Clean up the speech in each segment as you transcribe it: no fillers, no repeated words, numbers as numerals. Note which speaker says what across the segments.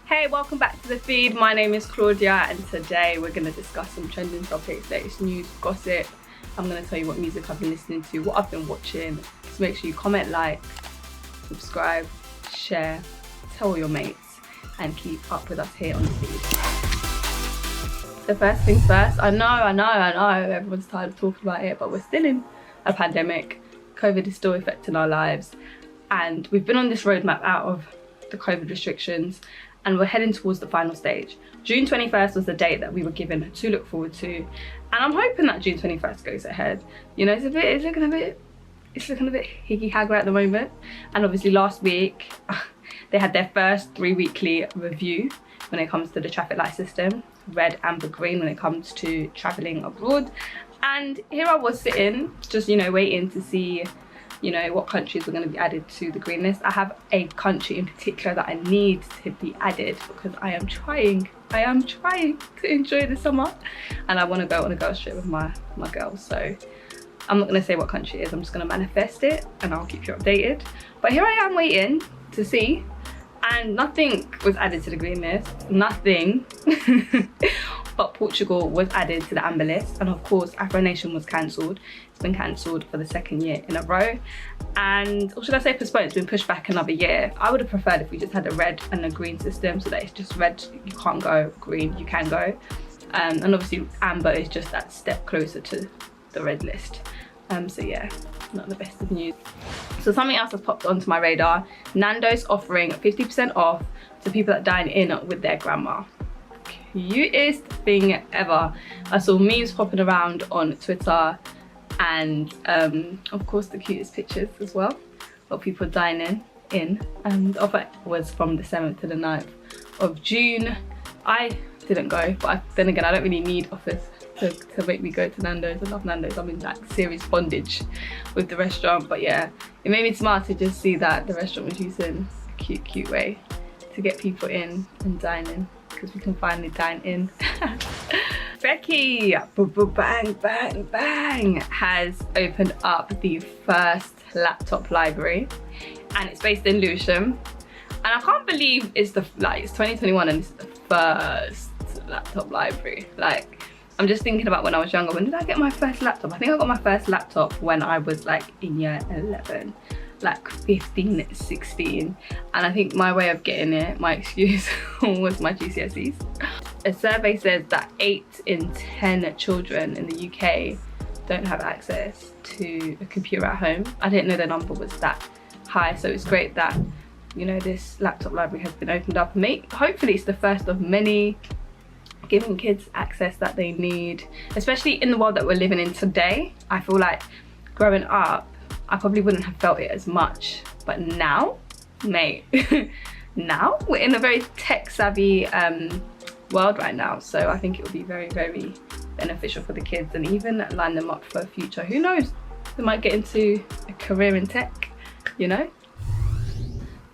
Speaker 1: Hey, welcome back to the feed. My name is Claudia and today we're going to discuss some trending topics, latest news, gossip. I'm going to tell you what music I've been listening to, what I've been watching. So make sure you comment, like, subscribe, share, tell all your mates and keep up with us here on the feed. So first things first, I know, everyone's tired of talking about it, but we're still in a pandemic. COVID is still affecting our lives and we've been on this roadmap out of the COVID restrictions and we're heading towards the final stage. June 21st was the date that we were given to look forward to, and I'm hoping that June 21st goes ahead. You know, it's looking a bit higgy-hagger at the moment. And obviously last week they had their first 3-weekly review when it comes to the traffic light system, red, amber, green, when it comes to traveling abroad. And here I was sitting, just, you know, waiting to see, you know, what countries were going to be added to the green list. I have a country in particular that I need to be added because I am trying to enjoy the summer and I want to go on a girls trip with my girls. So I'm not going to say what country it is, I'm just going to manifest it and I'll keep you updated. But here I am waiting to see, and nothing was added to the green list, nothing. But Portugal was added to the amber list, and of course Afronation was cancelled. It's been cancelled for the 2nd year in a row, and, or should I say postponed, it's been pushed back another year. I would have preferred if we just had a red and a green system, so that it's just red you can't go, green you can go, and obviously amber is just that step closer to the red list. So yeah, not the best of news. So something else has popped onto my radar. Nandos offering 50% off to people that dine in with their grandma. Cutest thing ever. I saw memes popping around on Twitter and of course the cutest pictures as well of people dining in, and the offer was from the 7th to the 9th of June. I didn't go, but then again I don't really need offers to make me go to Nandos. I love Nandos. I'm in like serious bondage with the restaurant, but yeah, it made me smile to just see that the restaurant was using a cute way to get people in and dine in, because we can finally dine in. Becky, bang, bang, bang, has opened up the first laptop library, and it's based in Lewisham. And I can't believe it's 2021 and it's the first laptop library. Like, I'm just thinking about when I was younger. When did I get my first laptop? I think I got my first laptop when I was like in year 11. Like 15, 16, and I think my way of getting it, my excuse, was my GCSEs. A survey says that 8 in 10 children in the UK don't have access to a computer at home. I didn't know the number was that high, so it's great that, you know, this laptop library has been opened up. Hopefully it's the first of many, giving kids access that they need, especially in the world that we're living in today. I feel like growing up, I probably wouldn't have felt it as much, but now, mate, now we're in a very tech savvy world right now, so I think it will be very, very beneficial for the kids and even line them up for a future. Who knows, they might get into a career in tech, you know.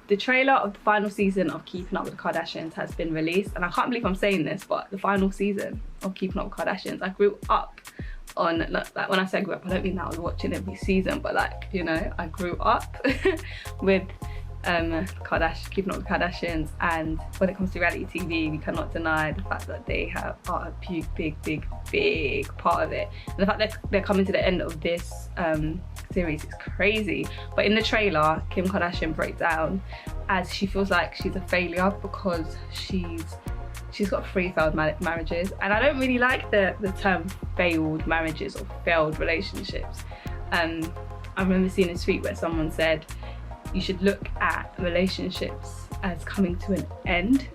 Speaker 1: The trailer of the final season of Keeping Up with the Kardashians has been released, and I can't believe I'm saying this, but the final season of Keeping Up with the Kardashians, I grew up on, like, when I say I grew up, I don't mean that I was watching every season, but like, you know, I grew up with Keeping Up with the Kardashians, and when it comes to reality TV, we cannot deny the fact that they are a big part of it. And the fact that they're coming to the end of this series is crazy. But in the trailer, Kim Kardashian breaks down as she feels like she's a failure because she's got 3 failed marriages, and I don't really like the term failed marriages or failed relationships. I remember seeing a tweet where someone said you should look at relationships as coming to an end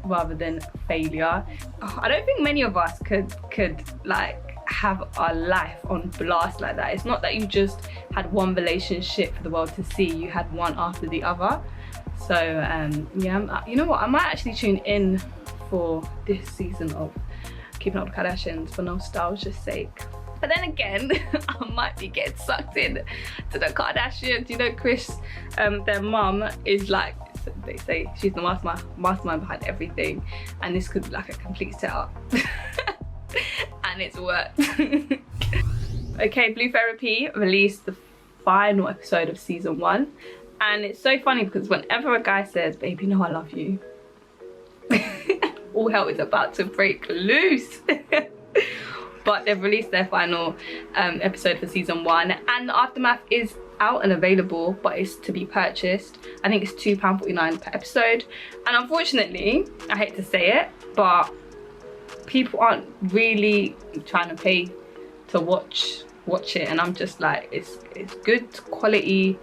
Speaker 1: rather than failure. I don't think many of us could like have our life on blast like that. It's not that you just had one relationship for the world to see, you had one after the other. So yeah, you know what, I might actually tune in for this season of Keeping Up with the Kardashians for nostalgia's sake. But then again, I might be getting sucked in to the Kardashians. You know, Kris, their mum, is like, they say she's the mastermind behind everything, and this could be like a complete setup. And it's worked. Okay, Blue Therapy released the final episode of season 1, and it's so funny because whenever a guy says, "Babe, you know I love you," all hell is about to break loose. But they've released their final episode for season 1, and the aftermath is out and available, but it's to be purchased. I think it's £2.49 per episode, and unfortunately, I hate to say it, but people aren't really trying to pay to watch it, and I'm just like, it's good quality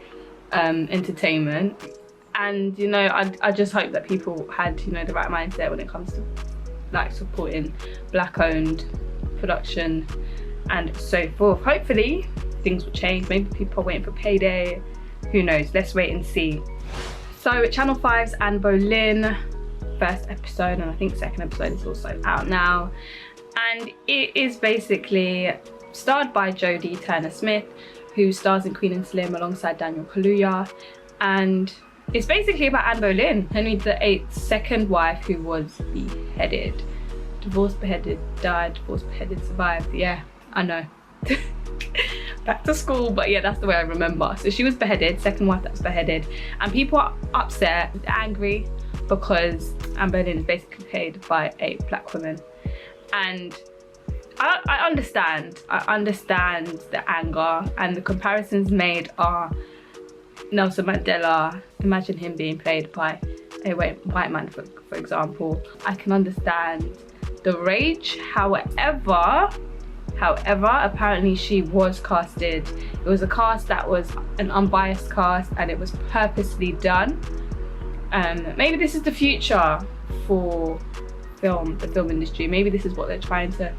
Speaker 1: entertainment. And you know, I just hope that people had, you know, the right mindset when it comes to like supporting black-owned production and so forth. Hopefully things will change. Maybe people are waiting for payday, who knows, let's wait and see. So Channel 5's and Boleyn first episode, and I think second episode is also out now, and it is basically starred by Jodie Turner-Smith, who stars in Queen and Slim alongside Daniel Kaluuya, and it's basically about Anne Boleyn, Henry VIII's second wife, who was beheaded. Divorced, beheaded, died, divorced, beheaded, survived. Yeah, I know. Back to school, but yeah, that's the way I remember. So she was beheaded, second wife that was beheaded, and people are upset, angry, because Anne Boleyn is basically played by a black woman. And I understand the anger, and the comparisons made are Nelson Mandela. Imagine him being played by a white man, for example. I can understand the rage. However, apparently she was casted. It was a cast that was an unbiased cast, and it was purposely done. Maybe this is the future for the film industry. Maybe this is what they're trying to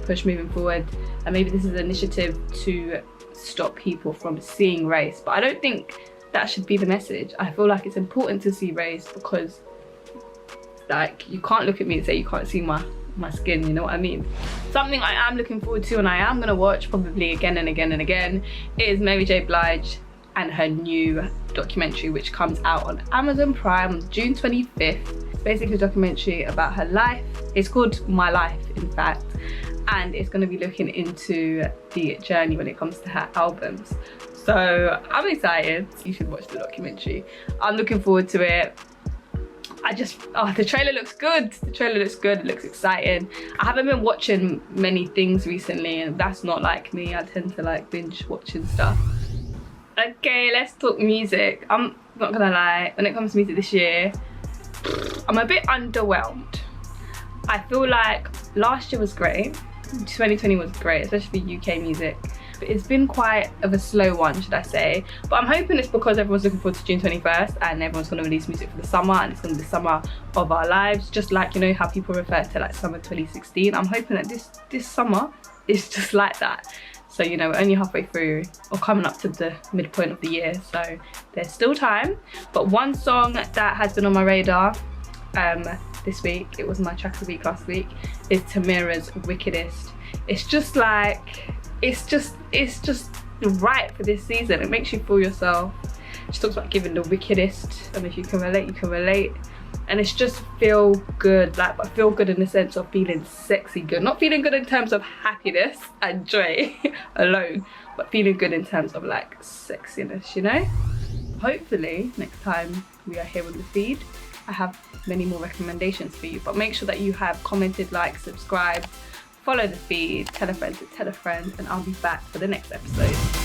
Speaker 1: push moving forward, and maybe this is an initiative to stop people from seeing race. But I don't think that should be the message. I feel like it's important to see race, because like, you can't look at me and say you can't see my skin, you know what I mean? Something I am looking forward to, and I am gonna watch probably again and again and again, is Mary J. Blige and her new documentary, which comes out on Amazon Prime on June 25th. It's basically a documentary about her life. It's called My Life, in fact, and it's gonna be looking into the journey when it comes to her albums. So I'm excited. You should watch the documentary. I'm looking forward to it. The trailer looks good. The trailer looks good, it looks exciting. I haven't been watching many things recently, and that's not like me. I tend to like binge watching stuff. Okay, let's talk music. I'm not gonna lie, when it comes to music this year, I'm a bit underwhelmed. I feel like last year was great. 2020 was great, especially for UK music. It's been quite of a slow one, should I say, but I'm hoping it's because everyone's looking forward to June 21st, and everyone's going to release music for the summer, and it's going to be the summer of our lives, just like, you know, how people refer to like summer 2016. I'm hoping that this summer is just like that. So, you know, we're only halfway through, or coming up to the midpoint of the year, so there's still time. But one song that has been on my radar this week, it was my track of the week last week, is Tamira's Wickedest. It's just like, it's just right for this season. It makes you feel yourself. She talks about giving the wickedest, and if you can relate, you can relate. And it's just feel good, like, but feel good in the sense of feeling sexy good. Not feeling good in terms of happiness and joy alone, but feeling good in terms of like sexiness, you know? Hopefully next time we are here on the feed, I have many more recommendations for you, but make sure that you have commented, liked, subscribed, follow the feed, tell a friend to tell a friend, and I'll be back for the next episode.